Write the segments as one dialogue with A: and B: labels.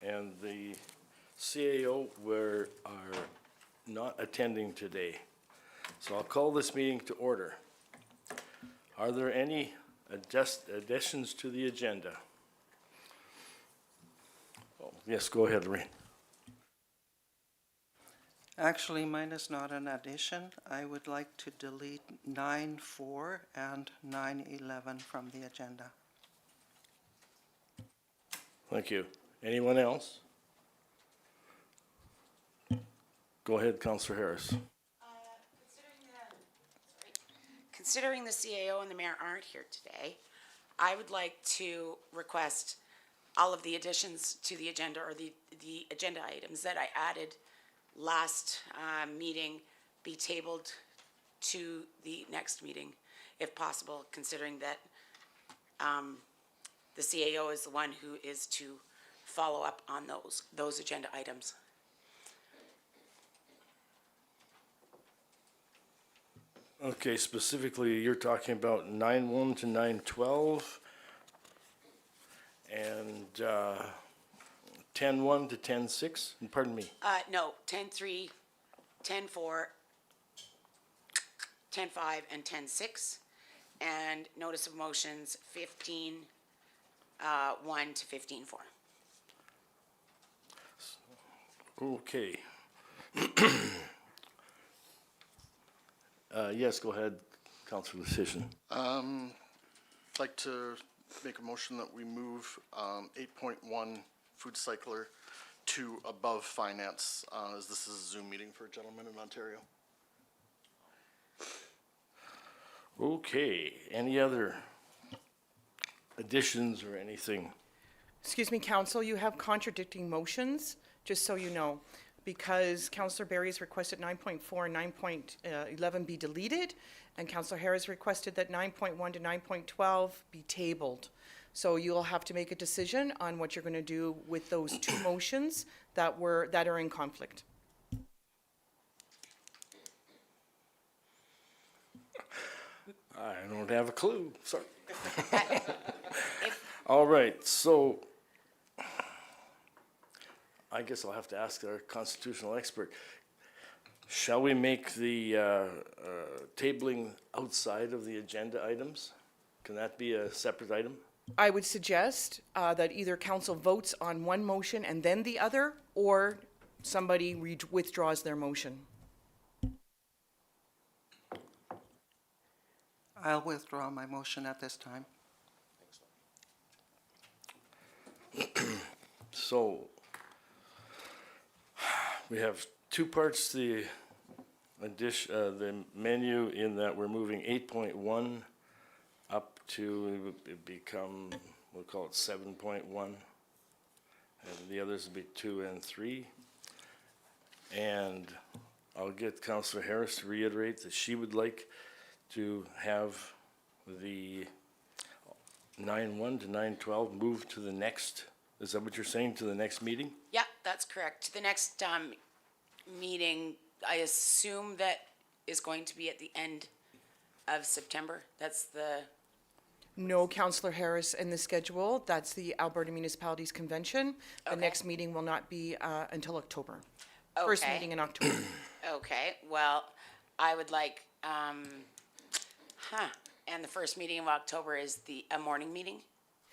A: and the CAO are not attending today. So I'll call this meeting to order. Are there any additions to the agenda? Oh, yes, go ahead, Lorraine.
B: Actually, mine is not an addition. I would like to delete 9.4 and 9.11 from the agenda.
A: Thank you. Anyone else? Go ahead, Councillor Harris.
C: Considering the CAO and the mayor aren't here today, I would like to request all of the additions to the agenda, or the agenda items that I added last meeting, be tabled to the next meeting, if possible, considering that the CAO is the one who is to follow up on those agenda items.
A: Okay, specifically, you're talking about 9.1 to 9.12 and 10.1 to 10.6, pardon me.
C: No, 10.3, 10.4, 10.5, and 10.6, and notice of motions 15.1 to 15.4.
A: Okay. Yes, go ahead, Councillor Decision.
D: I'd like to make a motion that we move 8.1 food cycler to above finance, as this is a Zoom meeting for a gentleman in Ontario.
A: Okay, any other additions or anything?
E: Excuse me, Council, you have contradicting motions, just so you know, because Councillor Berry has requested 9.4 and 9.11 be deleted, and Councillor Harris requested that 9.1 to 9.12 be tabled. So you'll have to make a decision on what you're going to do with those two motions that are in conflict.
A: I don't have a clue, sorry. All right, so I guess I'll have to ask our constitutional expert. Shall we make the tabling outside of the agenda items? Can that be a separate item?
E: I would suggest that either council votes on one motion and then the other, or somebody withdraws their motion.
B: I'll withdraw my motion at this time.
A: So we have two parts to the menu, in that we're moving 8.1 up to become, we'll call it 7.1, and the others will be 2 and 3. And I'll get Councillor Harris to reiterate that she would like to have the 9.1 to 9.12 moved to the next. Is that what you're saying, to the next meeting?
C: Yeah, that's correct. The next meeting, I assume that is going to be at the end of September. That's the...
E: No, Councillor Harris, in the schedule, that's the Alberta Municipalities Convention. The
C: Okay.
E: next meeting will not be until October. First
C: Okay.
E: meeting in October.
C: Okay, well, I would like, and the first meeting of October is a morning meeting?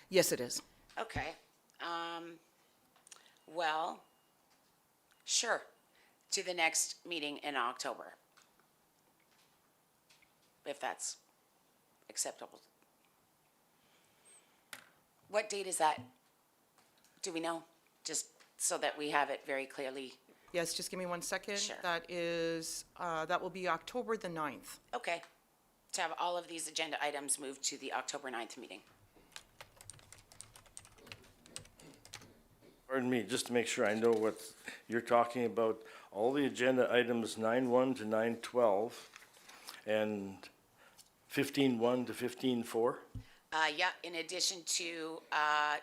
E: Yes, it is.
C: Okay, well, sure, to the next meeting in October. If that's acceptable. What date is that? Do we know? Just so that we have it very clearly.
E: Yes, just give me 1 second.
C: Sure.
E: That will be October the 9th.
C: Okay, to have all of these agenda items moved to the October 9th meeting.
A: Pardon me, just to make sure I know what you're talking about, all the agenda items 9.1 to 9.12 and 15.1 to 15.4?
C: Yeah, in addition to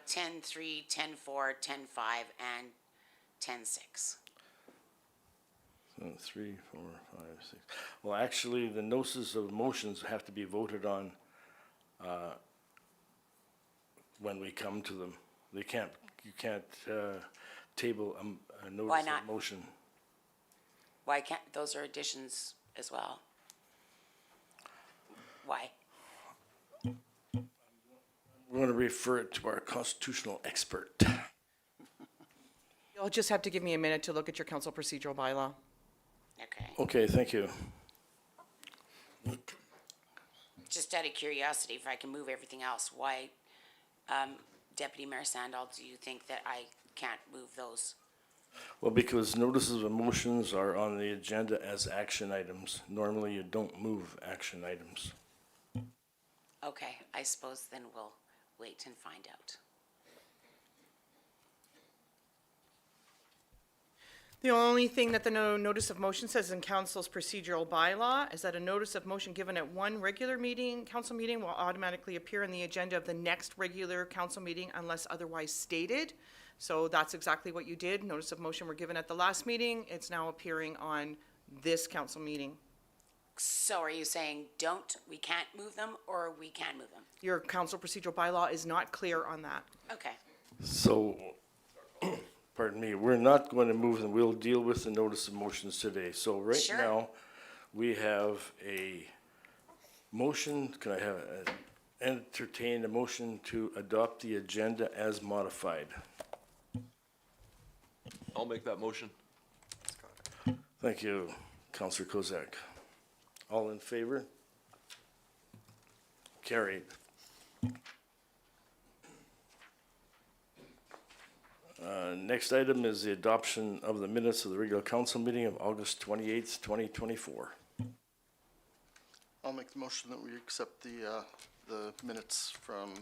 C: 10.3, 10.4, 10.5, and 10.6.
A: 3, 4, 5, 6. Well, actually, the notices of motions have to be voted on when we come to them. You can't table a
C: Why
A: notice
C: not?
A: of motion.
C: Why can't, those are additions as well? Why?
A: We're going to refer it to our constitutional expert.
E: You'll just have to give me a minute to look at your council procedural bylaw.
C: Okay.
A: Okay, thank you.
C: Just out of curiosity, if I can move everything else, why, Deputy Mayor Sandal, do you think that I can't move those?
A: Well, because notices of motions are on the agenda as action items. Normally, you don't move action items.
C: Okay, I suppose then we'll wait and find out.
E: The only thing that the notice of motion says in council's procedural bylaw is that a notice of motion given at one regular council meeting will automatically appear on the agenda of the next regular council meeting unless otherwise stated. So that's exactly what you did. Notice of motion were given at the last meeting. It's now appearing on this council meeting.
C: So are you saying we can't move them, or we can move them?
E: Your council procedural bylaw is not clear on that.
C: Okay,
A: So, pardon me, we're not going to move them. We'll deal with the notice of motions today. So right
C: Sure.
A: now, we have a motion. Can I have, entertain a motion to adopt the agenda as modified?
F: I'll make that motion.
A: Thank you, Councillor Kozak. All in favor? Carried. Next item is the adoption of the minutes of the regular council meeting of August 28th, 2024.
D: I'll make the motion that we accept the minutes from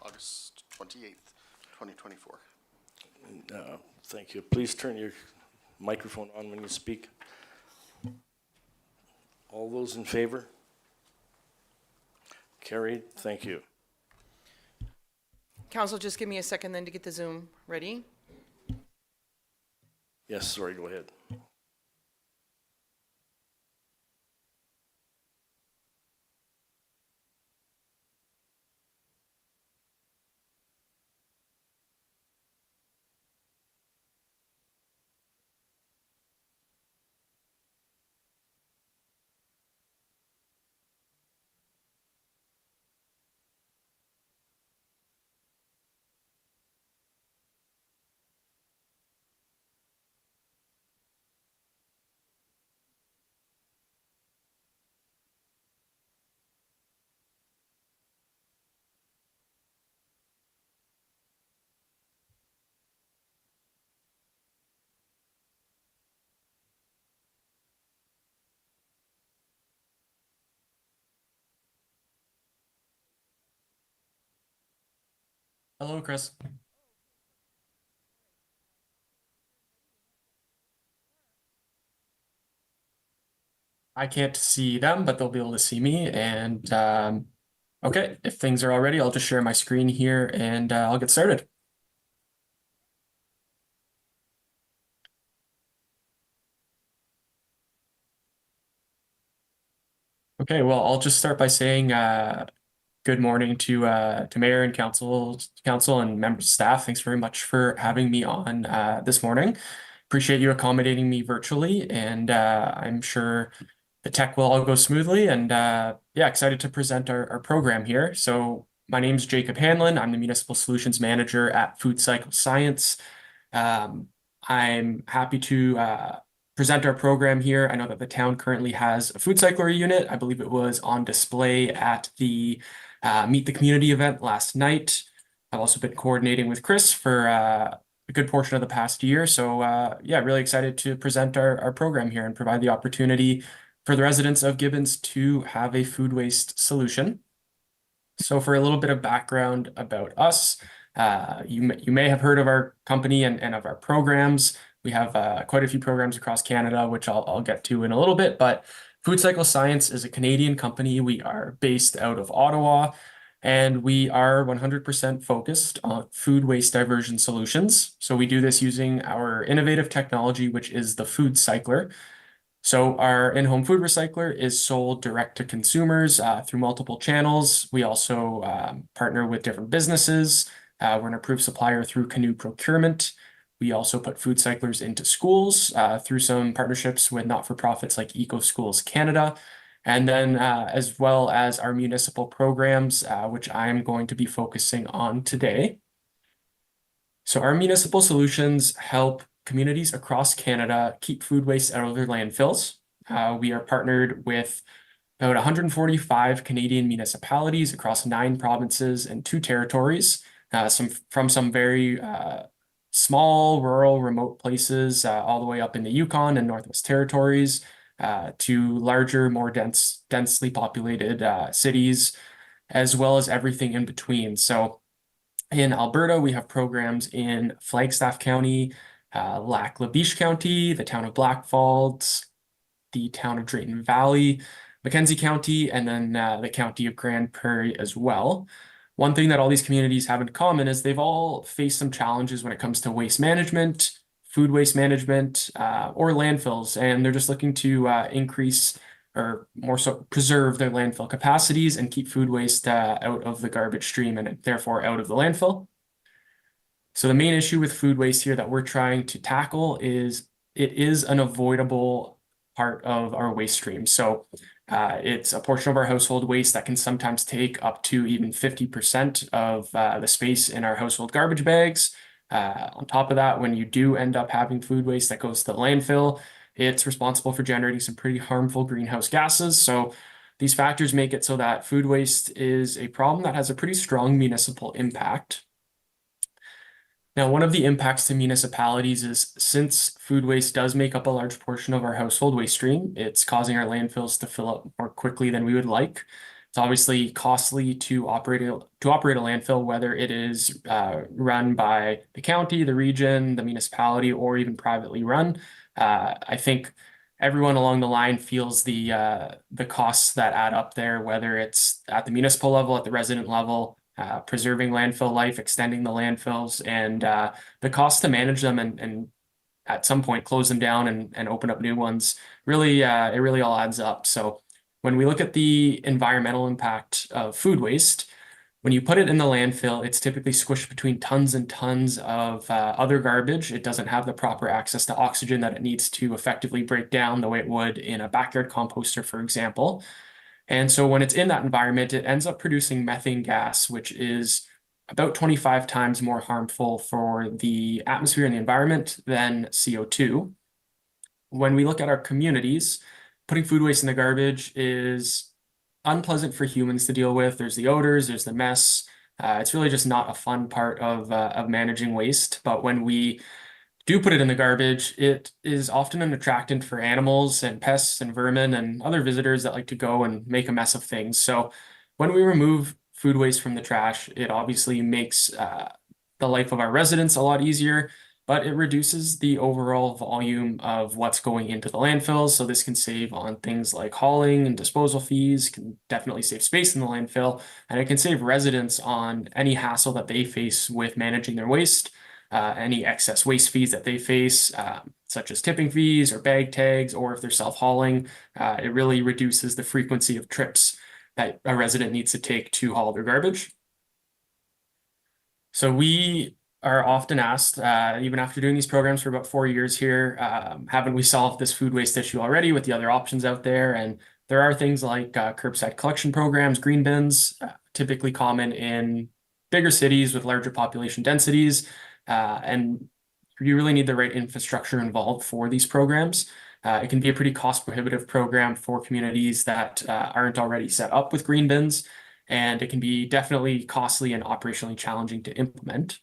D: August 28th, 2024.
A: Thank you. Please turn your microphone on when you speak. All those in favor? Carried. Thank you.
E: Council, just give me a second then to get the Zoom ready.
A: Yes, sorry, go ahead.
G: Hello, Chris. I can't see them, but they'll be able to see me. And okay, if things are all ready, I'll just share my screen here and I'll get started. Okay, well, I'll just start by saying good morning to Mayor and council and members of staff. Thanks very much for having me on this morning. Appreciate you accommodating me virtually, and I'm sure the tech will all go smoothly. And yeah, excited to present our program here. So my name is Jacob Hanlon. I'm the Municipal Solutions Manager at Food Cycle Science. I'm happy to present our program here. I know that the town currently has a food cycler unit. I believe it was on display at the Meet the Community event last night. I've also been coordinating with Chris for a good portion of the past year. So yeah, really excited to present our program here and provide the opportunity for the residents of Gibbons to have a food waste solution. So for a little bit of background about us, you may have heard of our company and of our programs. We have quite a few programs across Canada, which I'll get to in a little bit, but Food Cycle Science is a Canadian company. We are based out of Ottawa, and we are 100% focused on food waste diversion solutions. So we do this using our innovative technology, which is the Food Cycler. So our in-home food recycler is sold direct to consumers through multiple channels. We also partner with different businesses We're an approved supplier through Canoe Procurement. We also put food cyclers into schools through some partnerships with not-for-profits like Eco Schools Canada, and then as well as our municipal programs, which I'm going to be focusing on today. So our municipal solutions help communities across Canada keep food waste out of their landfills. We are partnered with about 145 Canadian municipalities across 9 provinces and 2 territories, from some very small, rural, remote places, all the way up in the Yukon and Northwest Territories, to larger, more densely populated cities, as well as everything in between. So in Alberta, we have programs in Flagstaff County, Lac La Biche County, the town of Blackfalds, the town of Drayton Valley, Mackenzie County, and then the county of Grand Prairie as well. One thing that all these communities have in common is they've all faced some challenges when it comes to waste management, food waste management, or landfills, and they're just looking to increase, or more so preserve, their landfill capacities and keep food waste out of the garbage stream and therefore out of the landfill. So the main issue with food waste here that we're trying to tackle is it is an avoidable part of our waste stream. So it's a portion of our household waste that can sometimes take up to even 50% of the space in our household garbage bags. On top of that, when you do end up having food waste that goes to the landfill, it's responsible for generating some pretty harmful greenhouse gases. So these factors make it so that food waste is a problem that has a pretty strong municipal impact. Now, one of the impacts to municipalities is, since food waste does make up a large portion of our household waste stream, it's causing our landfills to fill up more quickly than we would like. It's obviously costly to operate a landfill, whether it is run by the county, the region, the municipality, or even privately run. I think everyone along the line feels the costs that add up there, whether it's at the municipal level, at the resident level, preserving landfill life, extending the landfills, and the cost to manage them and at some point close them down and open up new ones. Really, it really all adds up. So when we look at the environmental impact of food waste, when you put it in the landfill, it's typically squished between tons and tons of other garbage. It doesn't have the proper access to oxygen that it needs to effectively break down the way it would in a backyard composter, for example. And so when it's in that environment, it ends up producing methane gas, which is about 25 times more harmful for the atmosphere and the environment than CO2. When we look at our communities, putting food waste in the garbage is unpleasant for humans to deal with. There's the odors, there's the mess. It's really just not a fun part of managing waste. But when we do put it in the garbage, it is often an attractant for animals and pests and vermin and other visitors that like to go and make a mess of things. So when we remove food waste from the trash, it obviously makes the life of our residents a lot easier, but it reduces the overall volume of what's going into the landfills. So this can save on things like hauling and disposal fees, can definitely save space in the landfill, and it can save residents on any hassle that they face with managing their waste. Any excess waste fees that they face, such as tipping fees or bag tags, or if they're self-hauling, it really reduces the frequency of trips that a resident needs to take to haul their garbage. So we are often asked, even after doing these programs for about 4 years here, haven't we solved this food waste issue already with the other options out there? And there are things like curbside collection programs, green bins, typically common in bigger cities with larger population densities. And you really need the right infrastructure involved for these programs. It can be a pretty cost prohibitive program for communities that aren't already set up with green bins, and it can be definitely costly and operationally challenging to implement.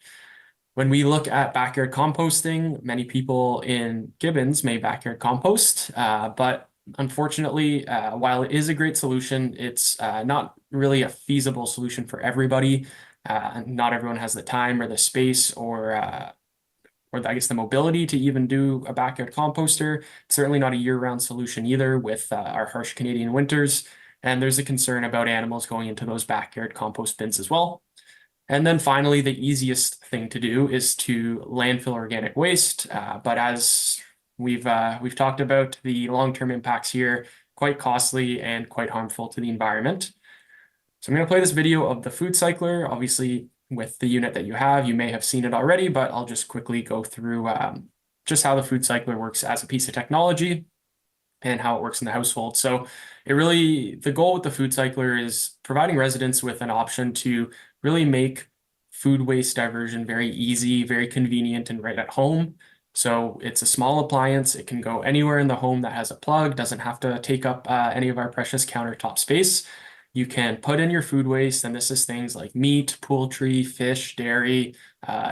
G: When we look at backyard composting, many people in Gibbons may backyard compost, but unfortunately, while it is a great solution, it's not really a feasible solution for everybody. Not everyone has the time or the space or I guess the mobility to even do a backyard composter. It's certainly not a year-round solution either with our harsh Canadian winters. And there's a concern about animals going into those backyard compost bins as well. And then finally, the easiest thing to do is to landfill organic waste. But as we've talked about, the long-term impacts here, quite costly and quite harmful to the environment. So I'm going to play this video of the food cycler. Obviously, with the unit that you have. You may have seen it already, but I'll just quickly go through just how the food cycler works as a piece of technology and how it works in the household. So the goal with the food cycler is providing residents with an option to really make food waste diversion very easy, very convenient, and right at home. So it's a small appliance. It can go anywhere in the home that has a plug, doesn't have to take up any of our precious countertop space. You can put in your food waste, and this is things like meat, poultry, fish, dairy,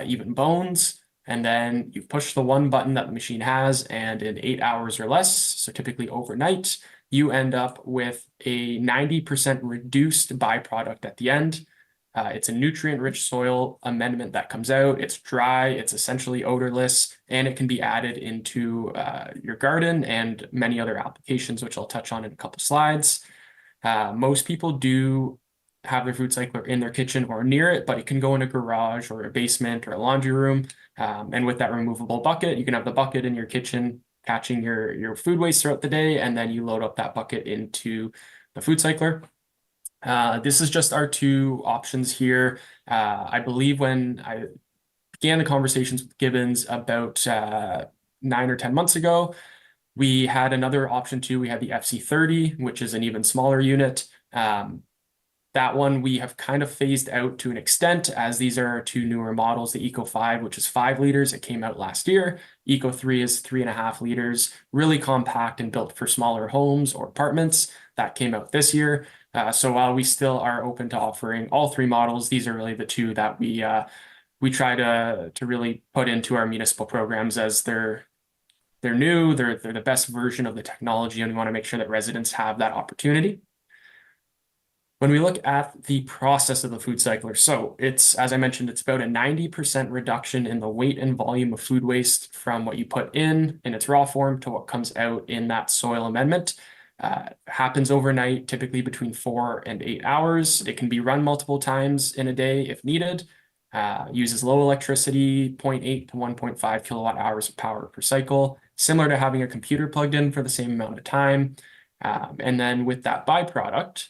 G: even bones. And then you push the one button that the machine has, and in 8 hours or less, so typically overnight, you end up with a 90% reduced byproduct at the end. It's a nutrient-rich soil amendment that comes out. It's dry, it's essentially odorless, and it can be added into your garden and many other applications, which I'll touch on in a couple slides. Most people do have their food cycler in their kitchen or near it, but it can go in a garage or a basement or a laundry room. And with that removable bucket, you can have the bucket in your kitchen catching your food waste throughout the day, and then you load up that bucket into the food cycler. This is just our two options here. I believe when I began the conversations with Gibbons about 9 or 10 months ago, we had another option too. We had the FC30, which is an even smaller unit. That one we have kind of phased out to an extent, as these are our two newer models. The Eco 5, which is 5 liters, it came out last year. Eco 3 is 3.5 liters, really compact and built for smaller homes or apartments. That came out this year. So while we still are open to offering all 3 models, these are really the two that we try to really put into our municipal programs, as they're new, they're the best version of the technology, and we want to make sure that residents have that opportunity. When we look at the process of the food cycler, so it's, as I mentioned, it's about a 90% reduction in the weight and volume of food waste from what you put in its raw form to what comes out in that soil amendment. Happens overnight, typically between 4 and 8 hours. It can be run multiple times in a day if needed. Uses low electricity, 0.8 to 1.5 kilowatt hours of power per cycle, similar to having a computer plugged in for the same amount of time. And then with that byproduct,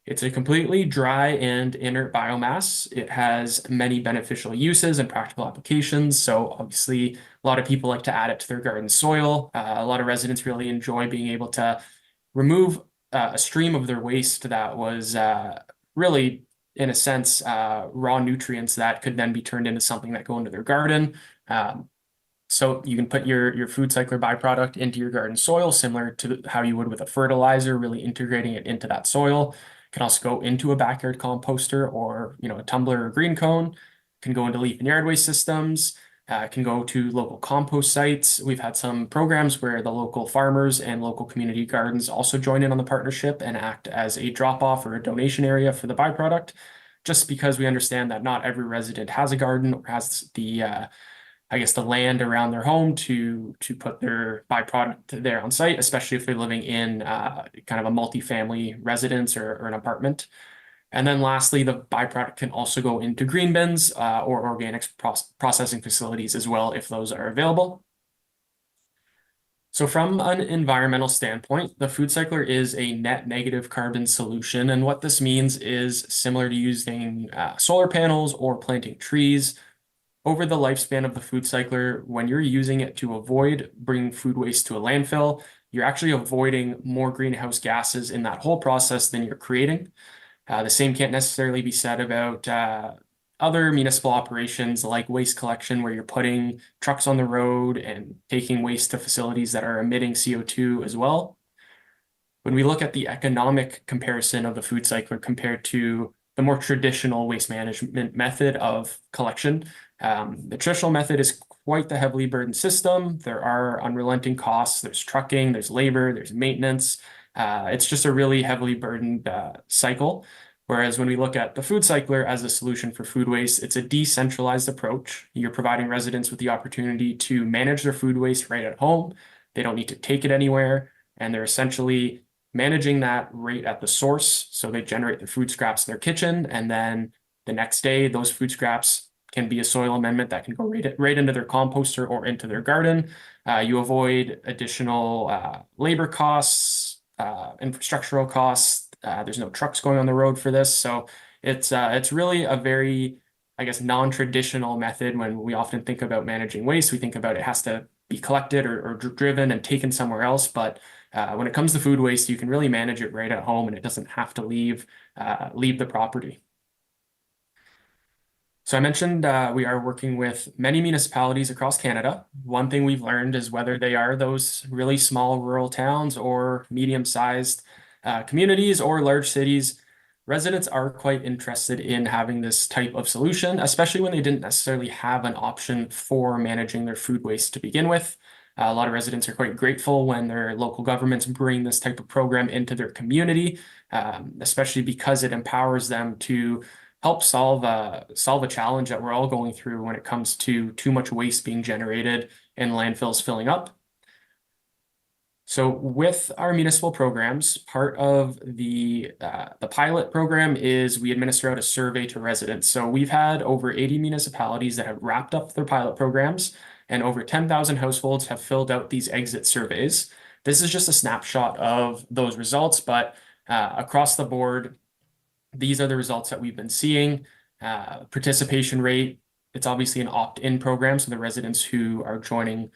G: it's a completely dry and inert biomass. It has many beneficial uses and practical applications. So obviously, a lot of people like to add it to their garden soil. A lot of residents really enjoy being able to remove a stream of their waste that was really, in a sense, raw nutrients that could then be turned into something that go into their garden. So you can put your food cycler byproduct into your garden soil, similar to how you would with a fertilizer, really integrating it into that soil. Can also go into a backyard composter, or a tumbler or green cone. Can go into leaf and yard waste systems. Can go to local compost sites. We've had some programs where the local farmers and local community gardens also join in on the partnership and act as a drop-off or a donation area for the byproduct, just because we understand that not every resident has a garden or has the the land around their home to put their byproduct there on site, especially if they're living in kind of a multifamily residence or an apartment. And then lastly, the byproduct can also go into green bins or organics processing facilities as well, if those are available. So from an environmental standpoint, the food cycler is a net negative carbon solution. And what this means is similar to using solar panels or planting trees. Over the lifespan of the food cycler, when you're using it to avoid bringing food waste to a landfill, you're actually avoiding more greenhouse gases in that whole process than you're creating. The same can't necessarily be said about other municipal operations like waste collection, where you're putting trucks on the road and taking waste to facilities that are emitting CO2 as well. When we look at the economic comparison of the food cycler compared to the more traditional waste management method of collection, the traditional method is quite the heavily burdened system. There are unrelenting costs. There's trucking, there's labor, there's maintenance. It's just a really heavily burdened cycle. Whereas when we look at the food cycler as a solution for food waste, it's a decentralized approach. You're providing residents with the opportunity to manage their food waste right at home. They don't need to take it anywhere, and they're essentially managing that right at the source. So they generate their food scraps in their kitchen, and then the next day, those food scraps can be a soil amendment that can go right into their composter or into their garden. You avoid additional labor costs, infrastructural costs. There's no trucks going on the road for this. So it's really a very I guess, non-traditional method. When we often think about managing waste, we think about it has to be collected or driven and taken somewhere else. But when it comes to food waste, you can really manage it right at home, and it doesn't have to leave the property. So I mentioned we are working with many municipalities across Canada. One thing we've learned is whether they are those really small rural towns or medium-sized communities or large cities, residents are quite interested in having this type of solution, especially when they didn't necessarily have an option for managing their food waste to begin with. A lot of residents are quite grateful when their local governments bring this type of program into their community, especially because it empowers them to help solve a challenge that we're all going through when it comes to too much waste being generated and landfills filling up. So with our municipal programs, part of the pilot program is we administer out a survey to residents. So we've had over 80 municipalities that have wrapped up their pilot programs, and over 10,000 households have filled out these exit surveys. This is just a snapshot of those results, but across the board, these are the results that we've been seeing. Participation rate, it's obviously an opt-in program, so the residents who are joining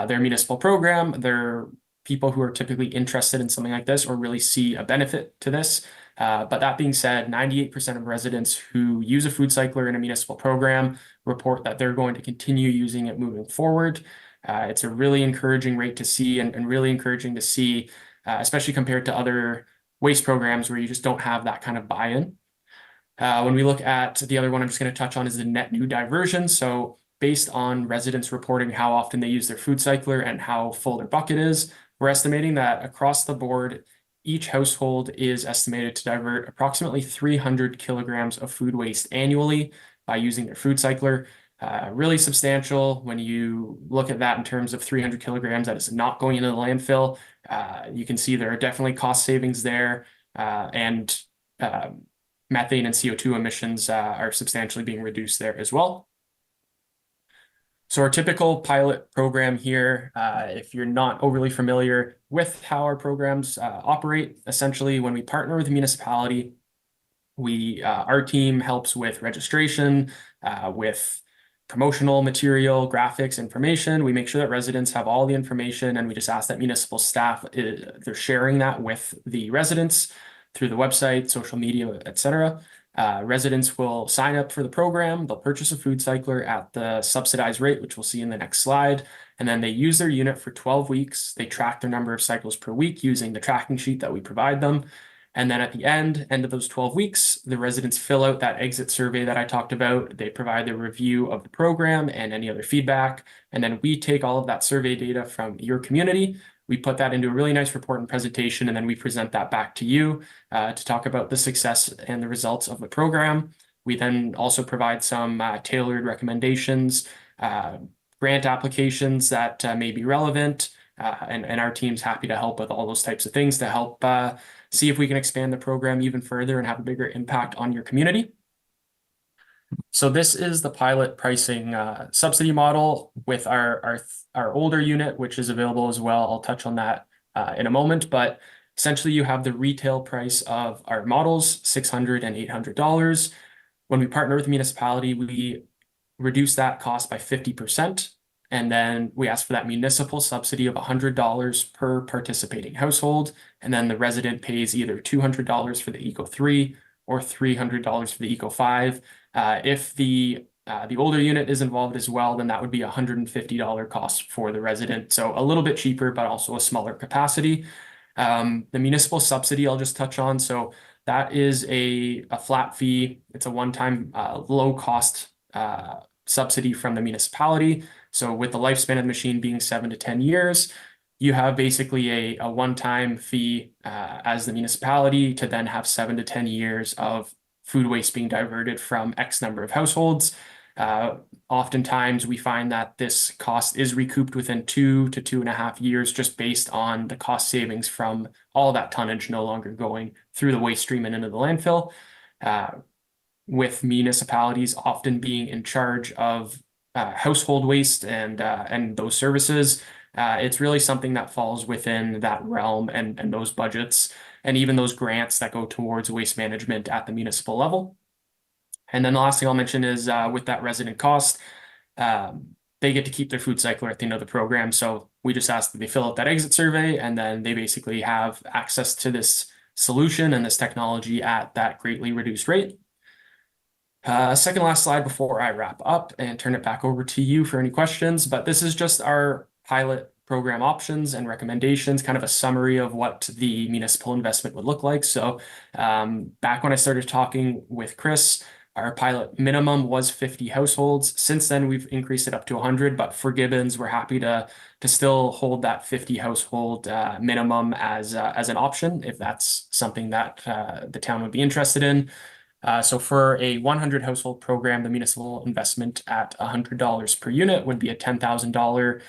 G: their municipal program, they're people who are typically interested in something like this or really see a benefit to this. But that being said, 98% of residents who use a food cycler in a municipal program report that they're going to continue using it moving forward. It's a really encouraging rate to see and really encouraging to see, especially compared to other waste programs where you just don't have that kind of buy-in. When we look at the other one I'm just going to touch on is the net new diversion. So based on residents reporting how often they use their food cycler and how full their bucket is, we're estimating that across the board, each household is estimated to divert approximately 300 kilograms of food waste annually by using their food cycler. Really substantial when you look at that in terms of 300 kilograms that is not going into the landfill. You can see there are definitely cost savings there, and methane and CO2 emissions are substantially being reduced there as well. So our typical pilot program here, if you're not overly familiar with how our programs operate, essentially when we partner with a municipality, our team helps with registration, with promotional material, graphics, information. We make sure that residents have all the information, and we just ask that municipal staff, they're sharing that with the residents through the website, social media, etc. Residents will sign up for the program. They'll purchase a food cycler at the subsidized rate, which we'll see in the next slide. And then they use their unit for 12 weeks. They track their number of cycles per week using the tracking sheet that we provide them. And then at the end of those 12 weeks, the residents fill out that exit survey that I talked about. They provide their review of the program and any other feedback. And then we take all of that survey data from your community. We put that into a really nice report and presentation, and then we present that back to you to talk about the success and the results of the program. We then also provide some tailored recommendations, grant applications that may be relevant, and our team's happy to help with all those types of things to help see if we can expand the program even further and have a bigger impact on your community. So this is the pilot pricing subsidy model with our older unit, which is available as well. I'll touch on that in a moment, but essentially you have the retail price of our models, $600 and $800. When we partner with the municipality, we reduce that cost by 50%. And then we ask for that municipal subsidy of $100 per participating household. And then the resident pays either $200 for the Eco 3 or $300 for the Eco 5. If the older unit is involved as well, then that would be a $150 cost for the resident. So a little bit cheaper, but also a smaller capacity. The municipal subsidy I'll just touch on. So that is a flat fee. It's a one-time low cost subsidy from the municipality. So with the lifespan of the machine being 7 to 10 years, you have basically a one-time fee as the municipality to then have 7 to 10 years of food waste being diverted from X number of households. Oftentimes we find that this cost is recouped within 2 to 2.5 years, just based on the cost savings from all that tonnage no longer going through the waste stream and into the landfill. With municipalities often being in charge of household waste and those services, it's really something that falls within that realm and those budgets and even those grants that go towards waste management at the municipal level. And then the last thing I'll mention is with that resident cost, they get to keep their food cycler at the end of the program. So we just ask that they fill out that exit survey, and then they basically have access to this solution and this technology at that greatly reduced rate. Second last slide before I wrap up and turn it back over to you for any questions, but this is just our pilot program options and recommendations, kind of a summary of what the municipal investment would look like. So back when I started talking with Chris, our pilot minimum was 50 households. Since then, we've increased it up to 100, but for Gibbons, we're happy to still hold that 50 household minimum as an option if that's something that the town would be interested in. So for a 100 household program, the municipal investment at $100 per unit would be a $10,000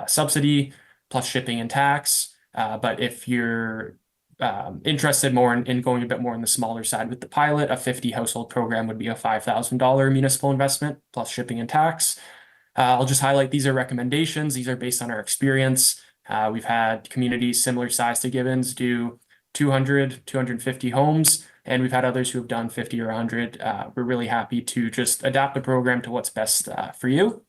G: subsidy plus shipping and tax. But if you're interested more in going a bit more on the smaller side with the pilot, a 50 household program would be a $5,000 municipal investment plus shipping and tax. I'll just highlight these are recommendations. These are based on our experience. We've had communities similar size to Gibbons do 200, 250 homes, and we've had others who have done 50 or 100. We're really happy to just adapt the program to what's best for you.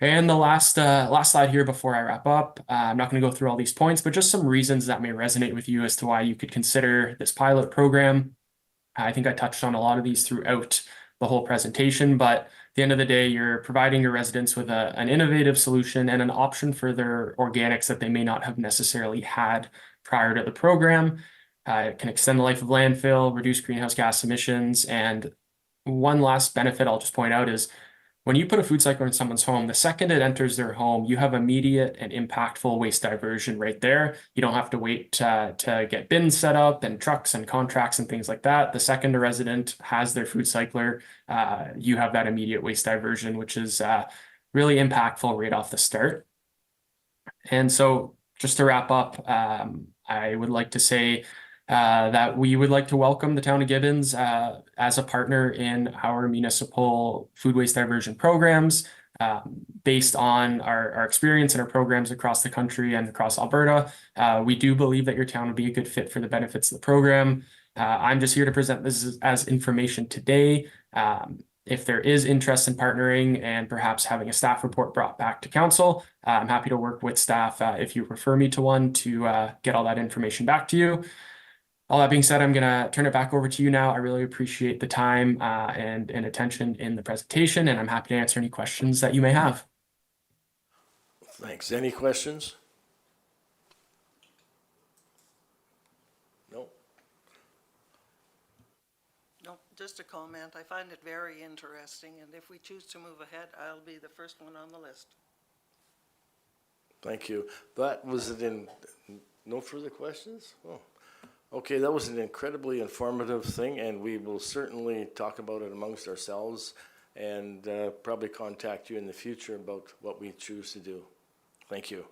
G: And the last slide here before I wrap up, I'm not going to go through all these points, but just some reasons that may resonate with you as to why you could consider this pilot program. I think I touched on a lot of these throughout the whole presentation, but at the end of the day, you're providing your residents with an innovative solution and an option for their organics that they may not have necessarily had prior to the program. It can extend the life of landfill, reduce greenhouse gas emissions, and one last benefit I'll just point out is when you put a food cycler in someone's home, the second it enters their home, you have immediate and impactful waste diversion right there. You don't have to wait to get bins set up and trucks and contracts and things like that. The second a resident has their food cycler, you have that immediate waste diversion, which is really impactful right off the start. And so just to wrap up, I would like to say that we would like to welcome the town of Gibbons as a partner in our municipal food waste diversion programs. Based on our experience and our programs across the country and across Alberta, we do believe that your town would be a good fit for the benefits of the program. I'm just here to present this as information today. If there is interest in partnering and perhaps having a staff report brought back to council, I'm happy to work with staff if you refer me to one to get all that information back to you. All that being said, I'm going to turn it back over to you now. I really appreciate the time and attention in the presentation, and I'm happy to answer any questions that you may have.
A: Thanks. Any questions? No?
B: No, just a comment. I find it very interesting, and if we choose to move ahead, I'll be the first one on the list.
A: Thank you. That was it in, no further questions? Oh. Okay, that was an incredibly informative thing, and we will certainly talk about it amongst ourselves and probably contact you in the future about what we choose to do. Thank you.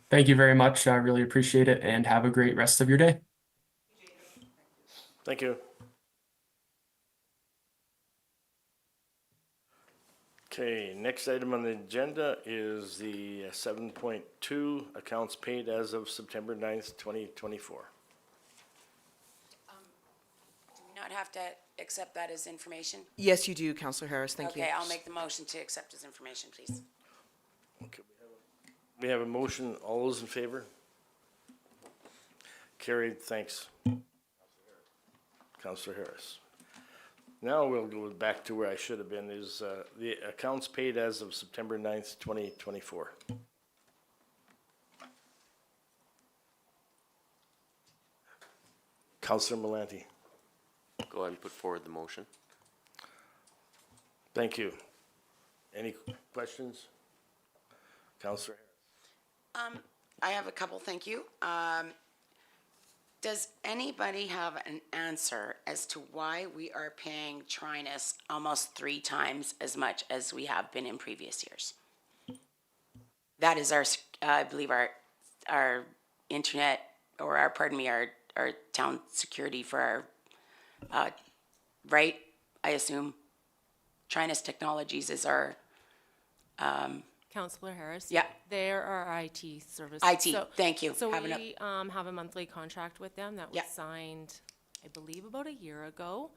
G: Thank you very much. I really appreciate it, and have a great rest of your day.
A: Thank you. Okay, next item on the agenda is the 7.2 accounts paid as of September 9th, 2024.
C: Do we not have to accept that as information?
E: Yes, you do, Councillor Harris. Thank you.
C: Okay, I'll make the motion to accept as information, please.
A: Okay, we have a motion. All those in favor? Carried, thanks. Councillor Harris. Now we'll go back to where I should have been, is the accounts paid as of September 9th, 2024. Councillor Melanti.
F: Go ahead and put forward the motion.
A: Thank you. Any questions? Councillor Harris.
C: I have a couple, thank you. Does anybody have an answer as to why we are paying Trinus almost 3 times as much as we have been in previous years? That is our, I believe our internet, or our, pardon me, our town security for our, right, I assume? Trinus Technologies is our,
H: Councillor Harris?
C: Yeah.
H: They're our IT service.
C: IT, thank you.
H: So
C: Have an-
H: we have a monthly contract with them that was
C: Yeah.
H: signed, I believe, about a year ago.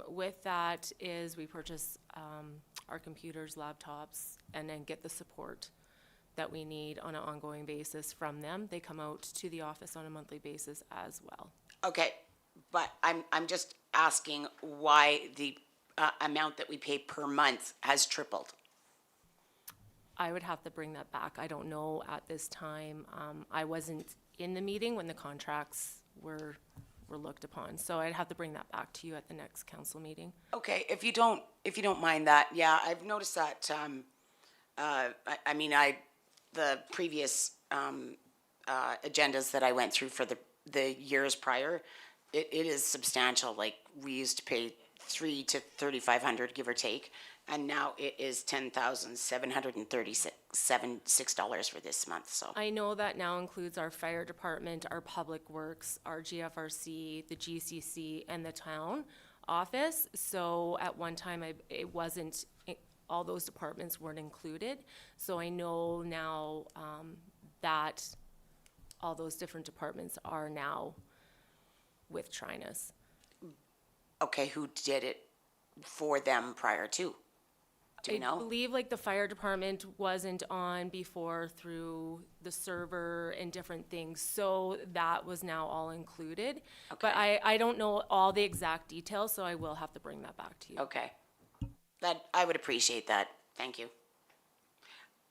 H: With that is we purchase our computers, laptops, and then get the support that we need on an ongoing basis from them. They come out to the office on a monthly basis as well.
C: Okay, but I'm just asking why the amount that we pay per month has tripled.
H: I would have to bring that back. I don't know at this time. I wasn't in the meeting when the contracts were looked upon, so I'd have to bring that back to you at the next council meeting.
C: Okay, if you don't mind that, yeah, I've noticed that, the previous, agendas that I went through for the years prior, it is substantial, like, we used to pay $300 to $3,500, give or take, and now it is $10,736 for this month, so.
H: I know that now includes our fire department, our public works, our GFRC, the GCC, and the town office. So at one time, all those departments weren't included. So I know now that all those different departments are now with Trinus.
C: Okay, who did it for them prior to? Do you
H: I
C: know?
H: believe like the fire department wasn't on before through the server and different things, so that was now all included. But
C: Okay.
H: I don't know all the exact details, so I will have to bring that back to you.
C: Okay. I would appreciate that. Thank you.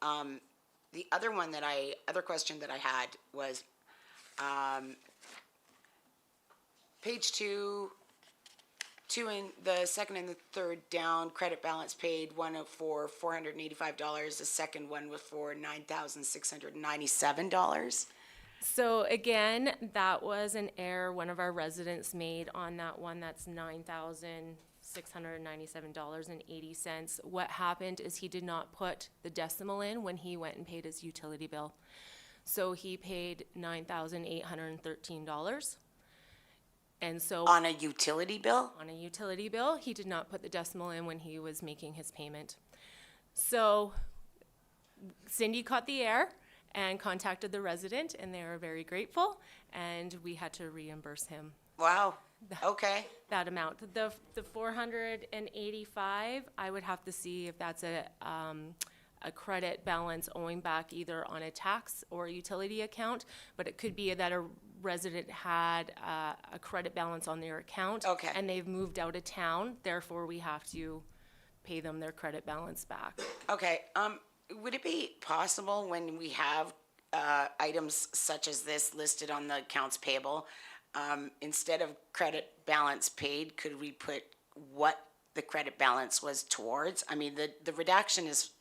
C: The other question that I had was, page two in the second and the third down, credit balance paid, one for $485. The second one was for $9,697.
H: So again, that was an error one of our residents made on that one. That's $9,697.80. What happened is he did not put the decimal in when he went and paid his utility bill. So he paid $9,813. And so
C: On a utility bill?
H: on a utility bill, he did not put the decimal in when he was making his payment. So Cindy caught the error and contacted the resident, and they were very grateful, and we had to reimburse him
C: Wow. Okay.
H: that amount. The 485, I would have to see if that's a credit balance owing back either on a tax or a utility account, but it could be that a resident had a credit balance on their account.
C: Okay.
H: And they've moved out of town, therefore we have to pay them their credit balance back.
C: Okay, would it be possible when we have, items such as this listed on the accounts payable, instead of credit balance paid, could we put what the credit balance was towards? I mean, the redaction is,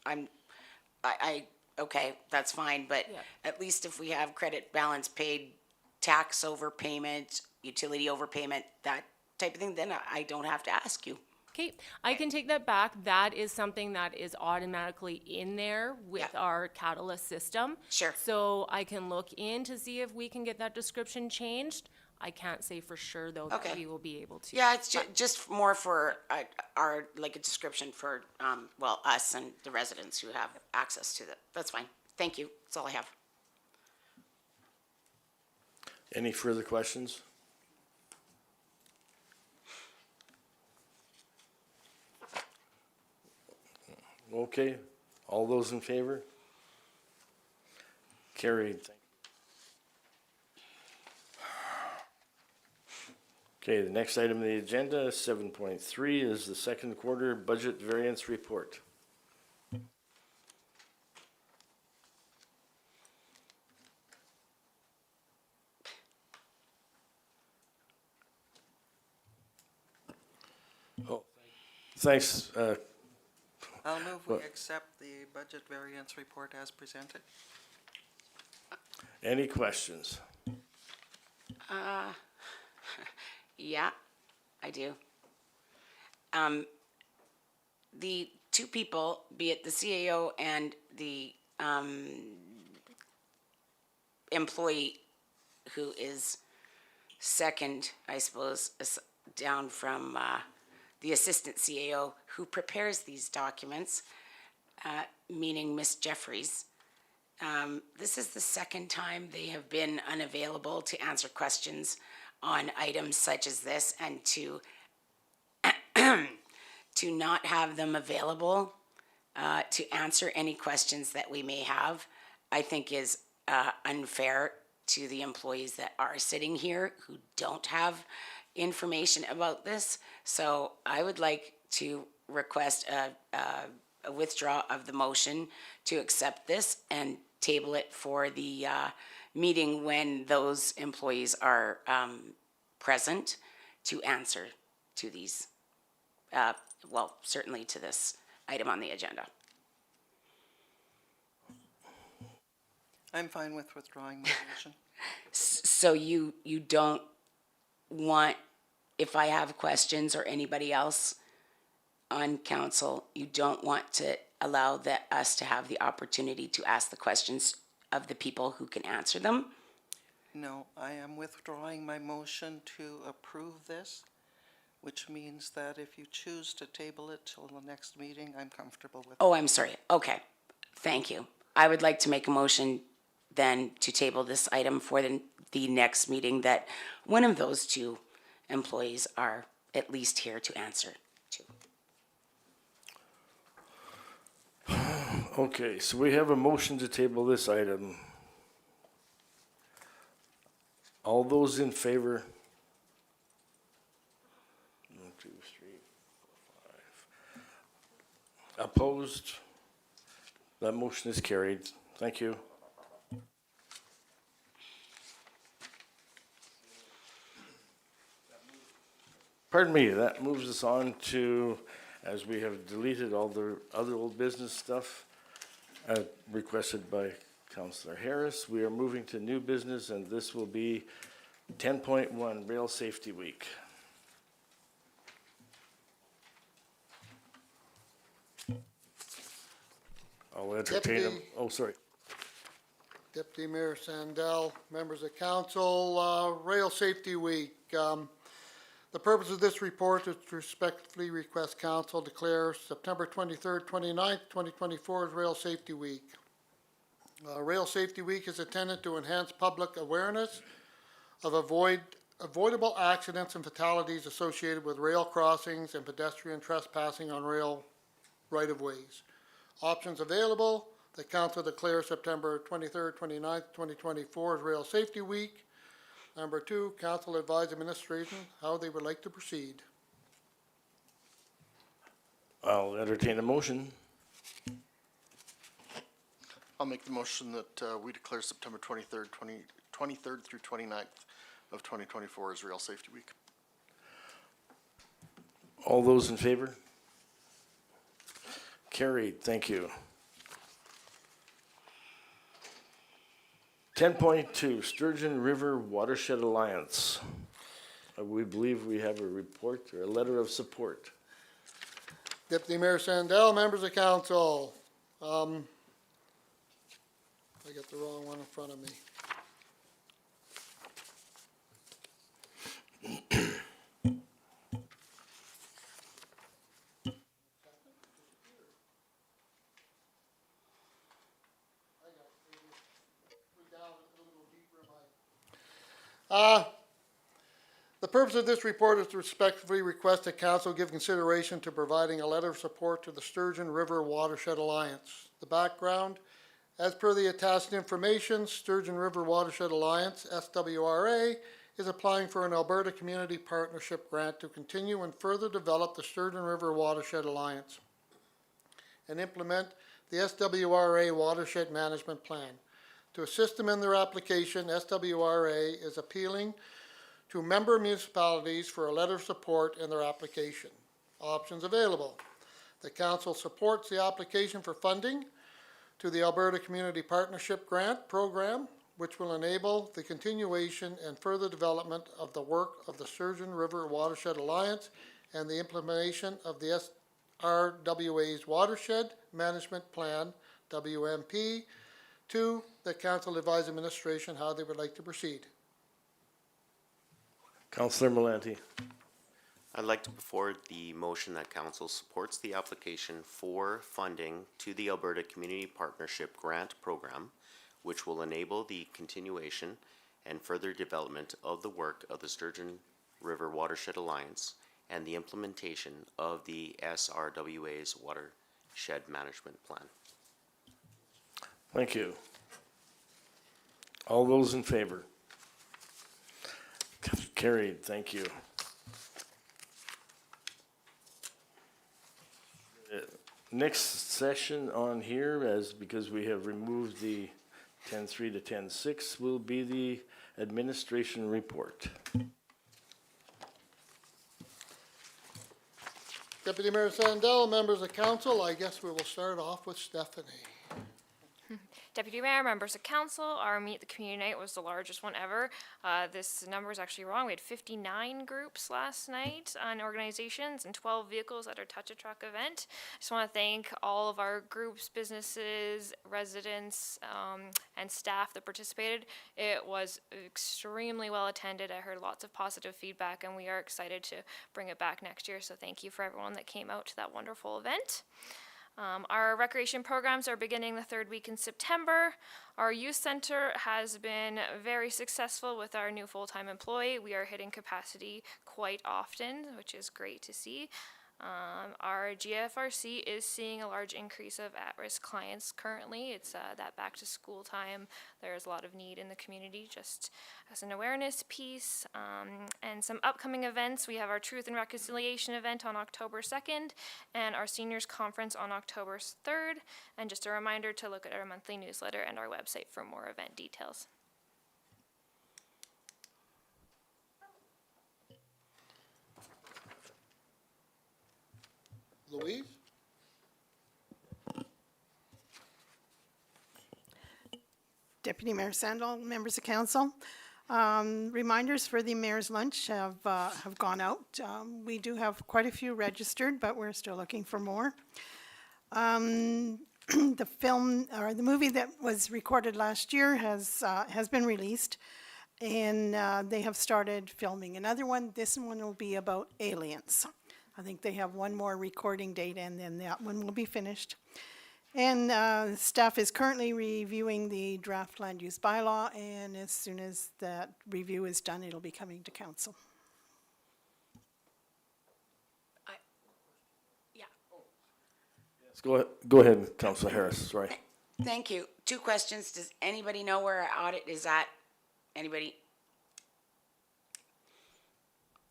C: okay, that's fine, but
H: Yeah.
C: at least if we have credit balance paid, tax overpayment, utility overpayment, that type of thing, then I don't have to ask you.
H: Okay, I can take that back. That is something that is automatically in there with
C: Yeah.
H: our Catalyst system.
C: Sure.
H: So I can look in to see if we can get that description changed. I can't say for sure, though, that
C: Okay.
H: we will be able to.
C: Yeah, it's just more for like a description for, us and the residents who have access to that. That's fine. Thank you. That's all I have.
A: Any further questions? Okay, all those in favor? Carried. Okay, the next item on the agenda, 7.3, is the second quarter budget variance report. Oh, thanks,
B: I'll move we
A: What?
B: accept the budget variance report as presented.
A: any questions?
C: Yeah, I do. The two people, be it the CAO and the, employee who is second, I suppose, down from, the assistant CAO who prepares these documents, meaning Miss Jeffries. This is the second time they have been unavailable to answer questions on items such as this and to to not have them available to answer any questions that we may have, I think is unfair to the employees that are sitting here who don't have information about this. So I would like to request a withdrawal of the motion to accept this and table it for the meeting when those employees are present to answer to these, well, certainly to this item on the agenda.
B: I'm fine with withdrawing my motion.
C: So you don't want, if I have questions or anybody else on council, you don't want to allow us to have the opportunity to ask the questions of the people who can answer them?
B: No, I am withdrawing my motion to approve this, which means that if you choose to table it till the next meeting, I'm comfortable with it.
C: Oh, I'm sorry. Okay, thank you. I would like to make a motion then to table this item for the next meeting that one of those two employees are at least here to answer to.
A: Okay, so we have a motion to table this item. All those in favor? 1, 2, 3, 4, 5. Opposed? That motion is carried. Thank you. Pardon me, that moves us on to, as we have deleted all the other old business stuff requested by Councillor Harris, we are moving to new business, and this will be 10.1 Rail Safety Week. I'll entertain them.
I: Deputy-
A: Oh, sorry.
I: Deputy Mayor Sandell, members of council, Rail Safety Week. The purpose of this report is to respectfully request council declare September 23rd, 29th, 2024 as Rail Safety Week. Rail Safety Week is intended to enhance public awareness of avoidable accidents and fatalities associated with rail crossings and pedestrian trespassing on rail right-of-ways. Options available: the council declares September 23rd, 29th, 2024 as Rail Safety Week. Number 2, council advise administration how they would like to proceed.
A: I'll entertain a motion.
D: I'll make the motion that we declare September 23rd through 29th of 2024 as Rail Safety Week.
A: All those in favor? Carried, thank you. 10.2 Sturgeon River Watershed Alliance. We believe we have a report or a letter of support.
I: Deputy Mayor Sandell, members of council. I got the wrong one in front of me. The purpose of this report is to respectfully request that council give consideration to providing a letter of support to the Sturgeon River Watershed Alliance. The background: as per the attached information, Sturgeon River Watershed Alliance, SWRA, is applying for an Alberta Community Partnership Grant to continue and further develop the Sturgeon River Watershed Alliance and implement the SWRA Watershed Management Plan. To assist them in their application, SWRA is appealing to member municipalities for a letter of support in their application. Options available: the council supports the application for funding to the Alberta Community Partnership Grant Program, which will enable the continuation and further development of the work of the Sturgeon River Watershed Alliance and the implementation of the SRWA's Watershed Management Plan, WMP. 2, the council advise administration how they would like to proceed.
A: Councillor Melanti.
F: I'd like to put forward the motion that council supports the application for funding to the Alberta Community Partnership Grant Program, which will enable the continuation and further development of the work of the Sturgeon River Watershed Alliance and the implementation of the SRWA's watershed management plan.
A: Thank you. All those in favor? Carried, thank you. Next session on here, because we have removed the 10.3 to 10.6, will be the administration report.
I: Deputy Mayor Sandell, members of council, I guess we will start off with Stephanie.
J: Deputy Mayor, members of council, our Meet the Community Night was the largest one ever. This number is actually wrong. We had 59 groups last night and organizations and 12 vehicles at our Touch a Truck event. I just want to thank all of our groups, businesses, residents, and staff that participated. It was extremely well attended. I heard lots of positive feedback, and we are excited to bring it back next year. So thank you for everyone that came out to that wonderful event. Our recreation programs are beginning the third week in September. Our youth center has been very successful with our new full-time employee. We are hitting capacity quite often, which is great to see. Our GFRC is seeing a large increase of at-risk clients currently. It's that back-to-school time. There's a lot of need in the community just as an awareness piece. And some upcoming events. We have our Truth and Reconciliation event on October 2nd and our Seniors Conference on October 3rd. And just a reminder to look at our monthly newsletter and our website for more event details.
I: Louise?
K: Deputy Mayor Sandall, members of council. Reminders for the mayor's lunch have gone out. We do have quite a few registered, but we're still looking for more. The film, or the movie that was recorded last year has been released, and they have started filming another one. This one will be about aliens. I think they have one more recording date, and then that one will be finished. And staff is currently reviewing the draft land use bylaw, and as soon as that review is done, it'll be coming to council.
A: Go ahead, Councilor Harris, sorry.
C: Thank you. 2 questions. Does anybody know where our audit is at? Anybody?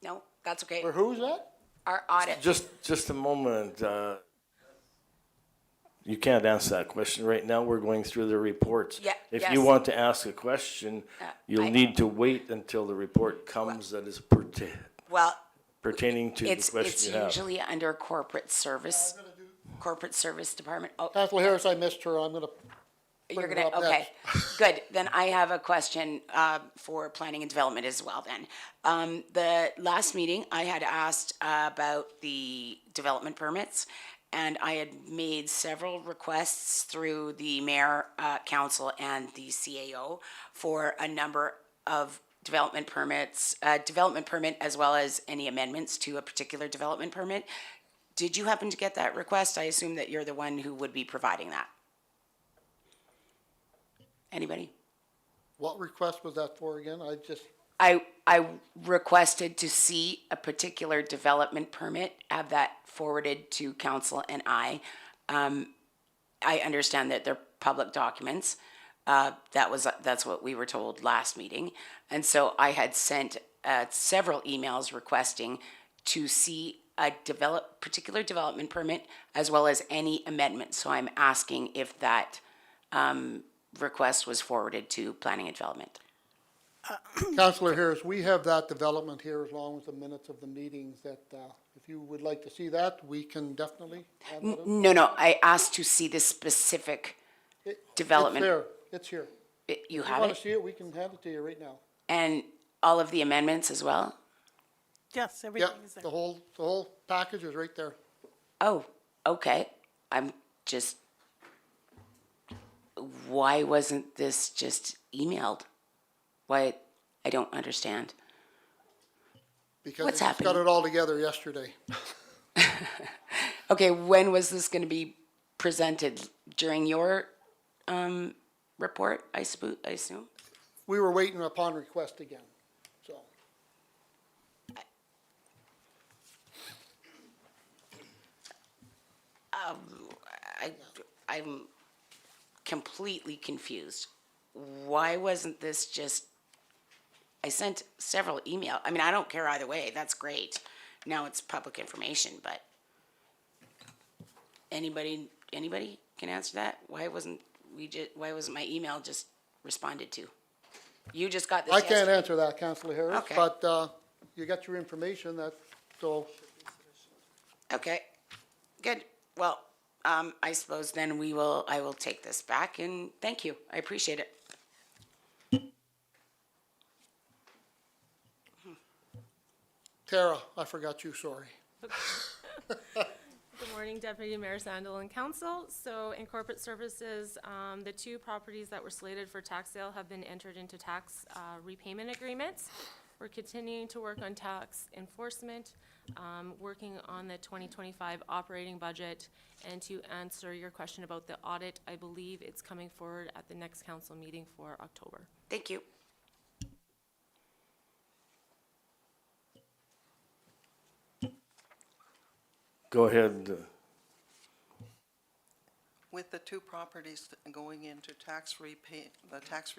C: No? That's okay.
I: For who's that?
C: Our audit.
A: Just a moment. You can't answer that question right now. We're going through the reports.
C: Yeah,
A: If you
C: yes.
A: want to ask a question, you'll need to wait until the report comes that is
C: Well,
A: pertaining to the
C: it's
A: question you have.
C: usually under corporate service department. Oh,
I: Councilor Harris, I missed her. I'm gonna
C: you're
I: bring her
C: gonna,
I: up
C: okay, good. Then I have a question for planning and development as well then. The last meeting, I had asked about the development permits, and I had made several requests through the mayor, council, and the CAO for a number of development permits, development permit as well as any amendments to a particular development permit. Did you happen to get that request? I assume that you're the one who would be providing that. Anybody?
I: What request was that for again?
C: I requested to see a particular development permit, have that forwarded to council and I understand that they're public documents. That's what we were told last meeting. And so I had sent several emails requesting to see a particular development permit as well as any amendments. So I'm asking if that request was forwarded to planning and development.
I: Councilor Harris, we have that development here along with the minutes of the meetings that, if you would like to see that, we can definitely have that.
C: No, I asked to see the specific development.
I: It's there, it's here.
C: You
I: If you
C: have
I: want to
C: it?
I: see it, we can hand it to you right now.
C: And all of the amendments as well?
K: Yes,
I: Yeah,
K: everything is there.
I: the whole package is right there.
C: Oh, okay. I'm just, why wasn't this just emailed? Why, I don't understand.
I: Because
C: What's
I: we just got
C: happening?
I: it all together yesterday.
C: Okay, when was this gonna be presented? During your, report, I assume?
I: We were waiting upon request again, so.
C: I'm completely confused. Why wasn't this just, I sent several email, I mean, I don't care either way, that's great. Now it's public information, but anybody can answer that? Why wasn't my email just responded to? You just got this
I: I can't
C: yesterday?
I: answer that, Councillor Harris,
C: Okay.
I: but you got your information, so
C: Okay, good. Well, I suppose then I will take this back and thank you. I appreciate it.
I: Tara, I forgot you, sorry.
H: Good morning, Deputy Mayor Sandel and Council. So in corporate services, the two properties that were slated for tax sale have been entered into tax repayment agreements. We're continuing to work on tax enforcement, working on the 2025 operating budget. And to answer your question about the audit, I believe it's coming forward at the next council meeting for October.
C: Thank you.
A: Go ahead.
B: With the two properties going into the tax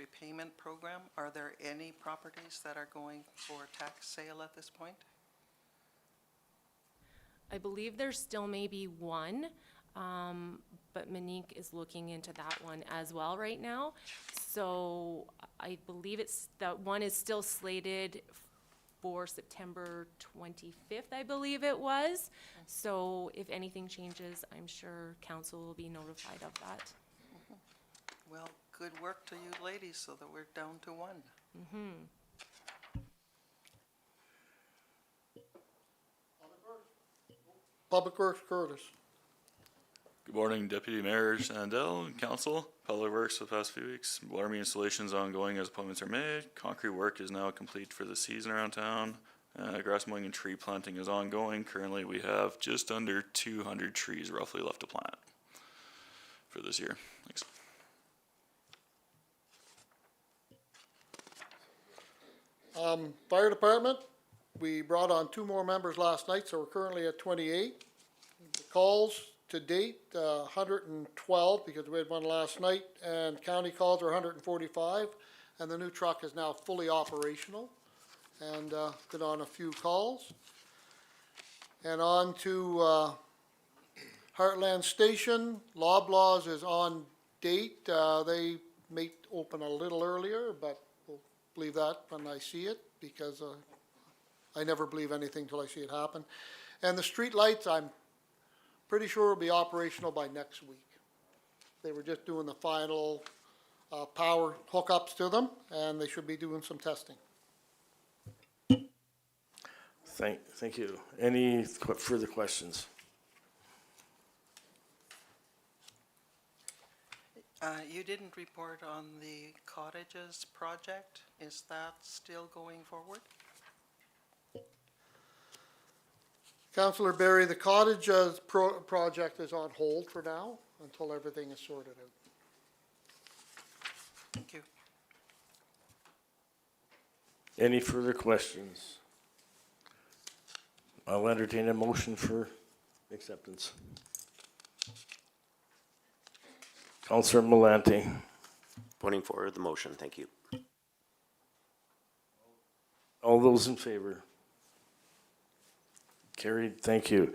B: repayment program, are there any properties that are going for tax sale at this point?
H: I believe there still may be one, but Monique is looking into that one as well right now. So I believe that one is still slated for September 25th, I believe it was. So if anything changes, I'm sure council will be notified of that.
B: Well, good work to you ladies, so that we're down to one.
I: Public Works, Curtis.
L: Good morning, Deputy Mayor Sandell and Council. Public Works for the past few weeks. Water main installations ongoing as appointments are made. Concrete work is now complete for the season around town. Grass mowing and tree planting is ongoing. Currently, we have just under 200 trees roughly left to plant for this year. Thanks.
I: Fire Department, we brought on 2 more members last night, so we're currently at 28. The calls to date, 112, because we had one last night, and county calls are 145, and the new truck is now fully operational, and been on a few calls. And on to Heartland Station, Loblaws is on date. They may open a little earlier, but we'll believe that when I see it, because I never believe anything till I see it happen. And the street lights, I'm pretty sure will be operational by next week. They were just doing the final power hookups to them, and they should be doing some testing.
A: Thank you. Any further questions?
B: You didn't report on the cottages project. Is that still going forward?
I: Councillor Berry, the cottages project is on hold for now until everything is sorted out.
B: Thank you.
A: Any further questions? I'll entertain a motion for acceptance. Councillor Malante.
F: Voting for the motion, thank you.
A: All those in favor? Carried, thank you.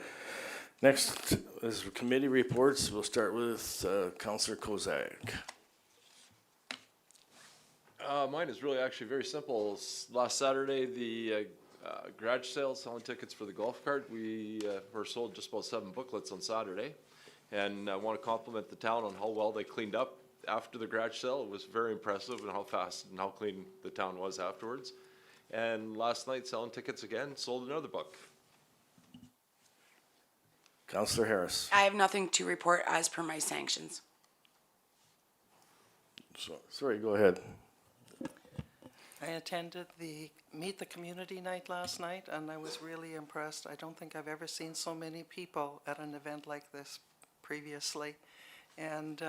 A: Next is committee reports. We'll start with Councillor Kozak.
M: Mine is really actually very simple. Last Saturday, the garage sale selling tickets for the golf cart. We were sold just about 7 booklets on Saturday. And I want to compliment the town on how well they cleaned up after the garage sale. It was very impressive and how fast and how clean the town was afterwards. And last night, selling tickets again, sold another book.
A: Councillor Harris.
C: I have nothing to report as per my sanctions.
A: Sorry, go ahead.
B: I attended the Meet the Community night last night, and I was really impressed. I don't think I've ever seen so many people at an event like this previously. And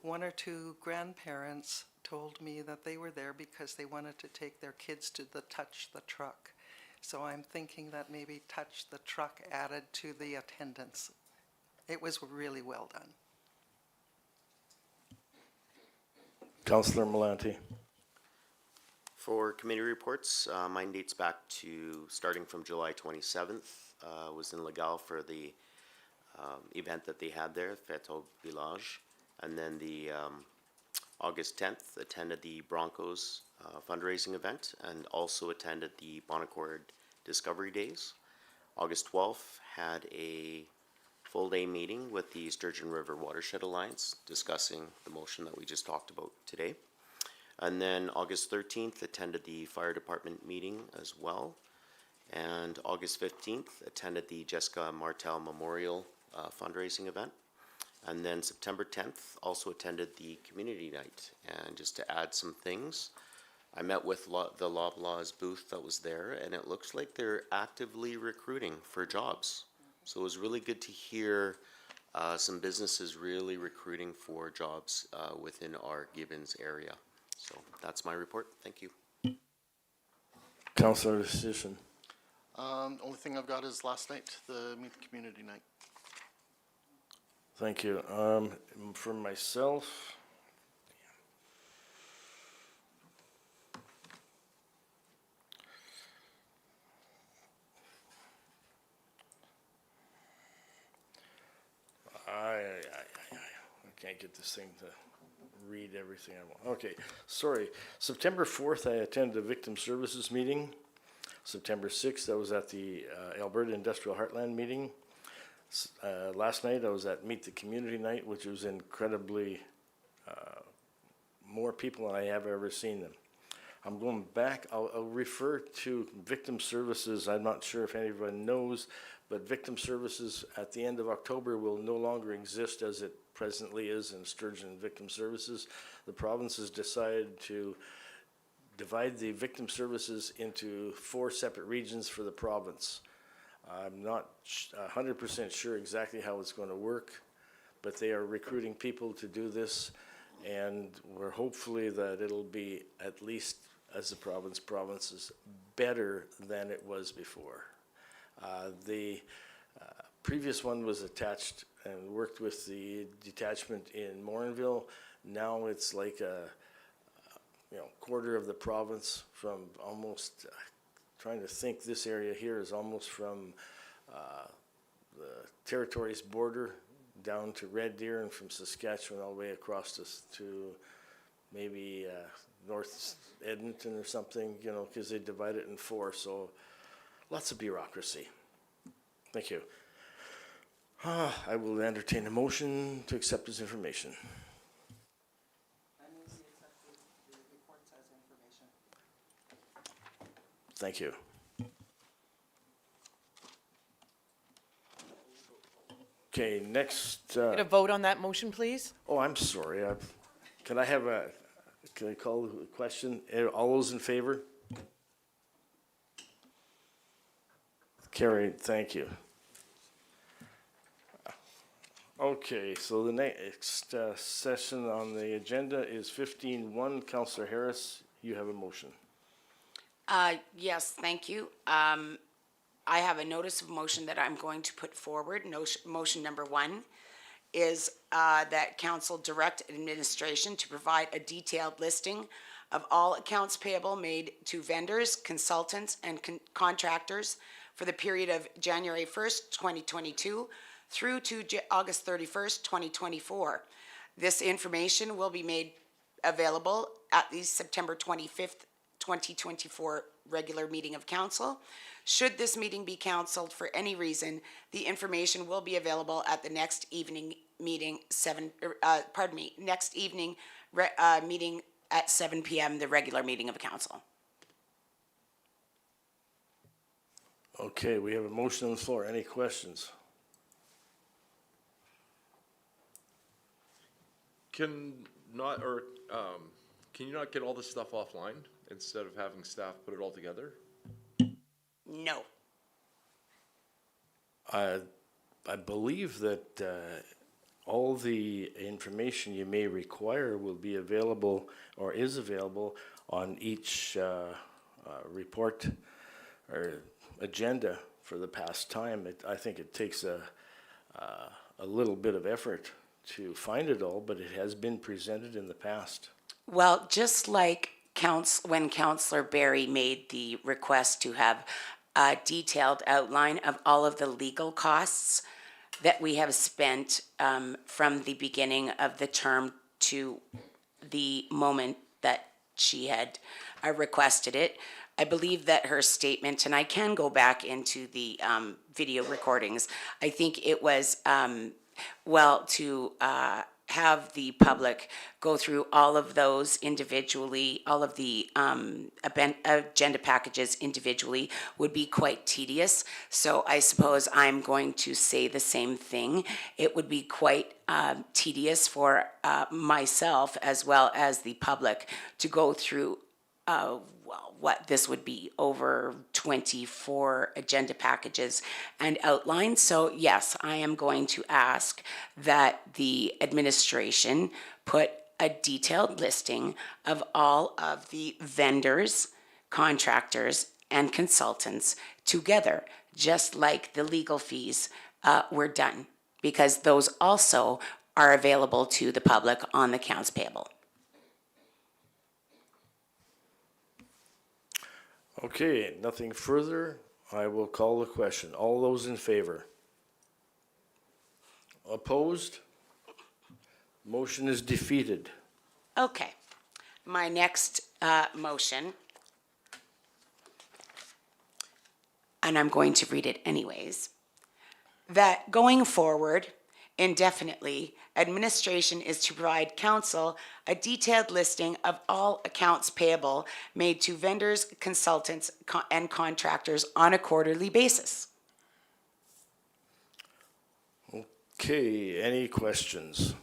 B: 1 or 2 grandparents told me that they were there because they wanted to take their kids to the Touch the Truck. So I'm thinking that maybe Touch the Truck added to the attendance. It was really well done.
A: Councillor Malante.
F: For committee reports, mine dates back to starting from July 27th. Was in Legal for the event that they had there, Fête au Village. And then the August 10th, attended the Broncos fundraising event and also attended the Bon Accord Discovery Days. August 12th, had a full-day meeting with the Sturgeon River Watershed Alliance discussing the motion that we just talked about today. And then August 13th, attended the fire department meeting as well. And August 15th, attended the Jessica Martel Memorial fundraising event. And then September 10th, also attended the community night. And just to add some things, I met with the Loblaws booth that was there, and it looks like they're actively recruiting for jobs. So it was really good to hear some businesses really recruiting for jobs within our Gibbons area. So that's my report. Thank you.
A: Councillor Decision.
D: Only thing I've got is last night, the Meet the Community Night.
A: Thank you. For myself, I can't get this thing to read everything I want. Okay, sorry. September 4th, I attended a victim services meeting. September 6th, I was at the Alberta Industrial Heartland meeting. Last night, I was at Meet the Community Night, which was incredibly more people than I have ever seen them. I'm going back, I'll refer to victim services. I'm not sure if anyone knows, but victim services at the end of October will no longer exist as it presently is in Sturgeon Victim Services. The province has decided to divide the victim services into 4 separate regions for the province. I'm not 100% sure exactly how it's going to work, but they are recruiting people to do this, and we're hopefully that it'll be at least as the province is better than it was before. The previous one was attached and worked with the detachment in Morinville. Now it's like a quarter of the province from almost, trying to think, this area here is almost from the territories border down to Red Deer, and from Saskatchewan all the way across to maybe North Edmonton or something, because they divide it in 4, so lots of bureaucracy. Thank you. I will entertain a motion to accept this information. Thank you. Okay, next.
E: Get a vote on that motion, please?
A: Oh, I'm sorry. Can I call the question? All those in favor? Carried, thank you. Okay, so the next session on the agenda is 15-1. Councillor Harris, you have a motion.
C: Yes, thank you. I have a notice of motion that I'm going to put forward. Motion number 1 is that council direct administration to provide a detailed listing of all accounts payable made to vendors, consultants, and contractors for the period of January 1st, 2022 through to August 31st, 2024. This information will be made available at the September 25th, 2024 regular meeting of council. Should this meeting be canceled for any reason, the information will be available at the next evening meeting, meeting at 7 p.m., the regular meeting of council.
A: Okay, we have a motion on the floor. Any questions?
M: Can you not get all this stuff offline instead of having staff put it all together?
C: No.
A: I believe that all the information you may require will be available or is available on each report or agenda for the past time. I think it takes a a little bit of effort to find it all, but it has been presented in the past.
C: Well, just like when Councillor Barry made the request to have a detailed outline of all of the legal costs that we have spent from the beginning of the term to the moment that she had requested it. I believe that her statement, and I can go back into the video recordings, I think it was, to have the public go through all of those individually, all of the agenda packages individually would be quite tedious. So I suppose I'm going to say the same thing. It would be quite tedious for myself as well as the public to go through what this would be, over 24 agenda packages and outlines. So yes, I am going to ask that the administration put a detailed listing of all of the vendors, contractors, and consultants together, just like the legal fees were done, because those also are available to the public on the accounts payable.
A: Okay, nothing further. I will call the question. All those in favor? Opposed? Motion is defeated.
C: Okay, my next motion, and I'm going to read it anyways, that going forward indefinitely, administration is to provide council a detailed listing of all accounts payable made to vendors, consultants, and contractors on a quarterly basis.
A: Okay, any questions?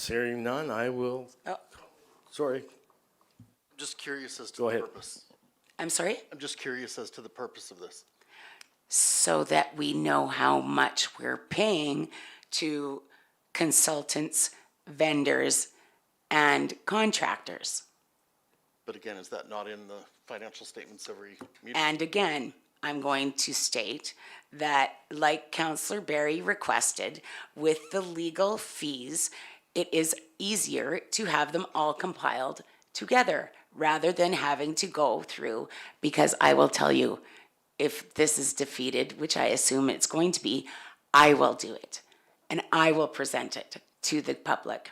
A: Hearing none, I will,
C: Oh,
A: sorry,
D: I'm just curious as to
A: Go
D: the
A: ahead.
D: purpose.
C: I'm sorry?
D: I'm just curious as to the purpose of this.
C: So that we know how much we're paying to consultants, vendors, and contractors.
D: But again, is that not in the financial statements every meeting?
C: And again, I'm going to state that, like Councillor Barry requested, with the legal fees, it is easier to have them all compiled together rather than having to go through, because I will tell you, if this is defeated, which I assume it's going to be, I will do it. And I will present it to the public.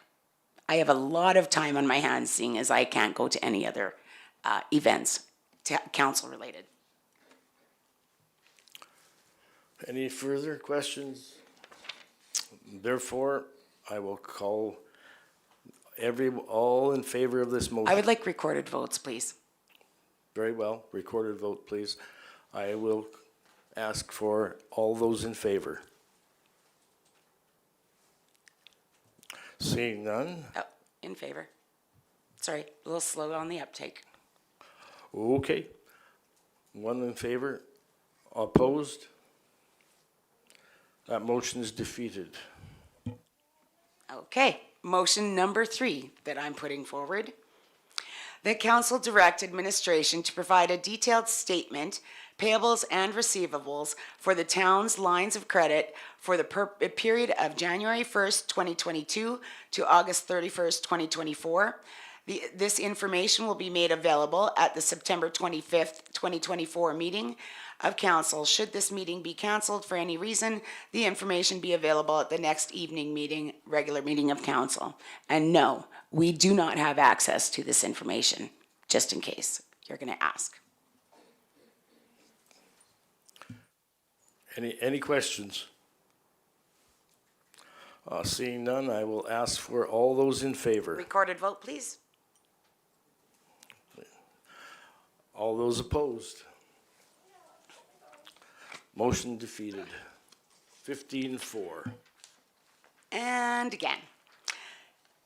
C: I have a lot of time on my hands, seeing as I can't go to any other events council related.
A: any further questions? Therefore, I will call all in favor of this motion.
C: I would like recorded votes, please.
A: Very well, recorded vote, please. I will ask for all those in favor. Seeing none,
C: Oh, in favor. Sorry, a little slow on the uptake.
A: okay. One in favor, opposed? That motion is defeated.
C: Okay, motion number 3 that I'm putting forward. The council direct administration to provide a detailed statement, payables and receivables for the town's lines of credit for the period of January 1st, 2022 to August 31st, 2024. This information will be made available at the September 25th, 2024 meeting of council. Should this meeting be canceled for any reason, the information be available at the next evening meeting, regular meeting of council. And no, we do not have access to this information, just in case you're going to ask.
A: Any questions? Seeing none, I will ask for all those in favor.
C: Recorded vote, please.
A: All those opposed? Motion defeated. 15-4.
C: And again,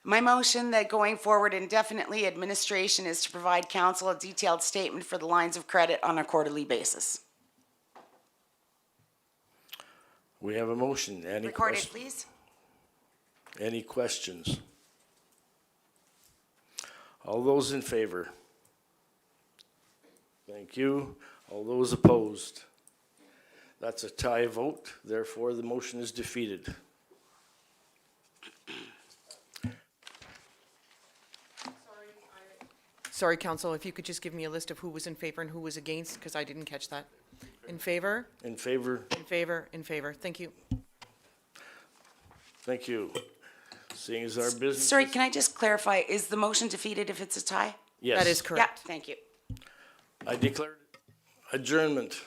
C: my motion that going forward indefinitely, administration is to provide council a detailed statement for the lines of credit on a quarterly basis.
A: We have a motion. Any
C: Recorded,
A: questions?
C: please.
A: Any questions? All those in favor? Thank you. All those opposed? That's a tie vote, therefore the motion is defeated.
E: Sorry, council, if you could just give me a list of who was in favor and who was against, because I didn't catch that. In favor?
A: In favor?
E: In favor, in favor. Thank you.
A: Thank you. Seeing as our business.
C: Sorry, can I just clarify, is the motion defeated if it's a tie?
A: Yes.
E: That is
C: Yeah,
E: correct.
C: thank you.
A: I declare adjournment.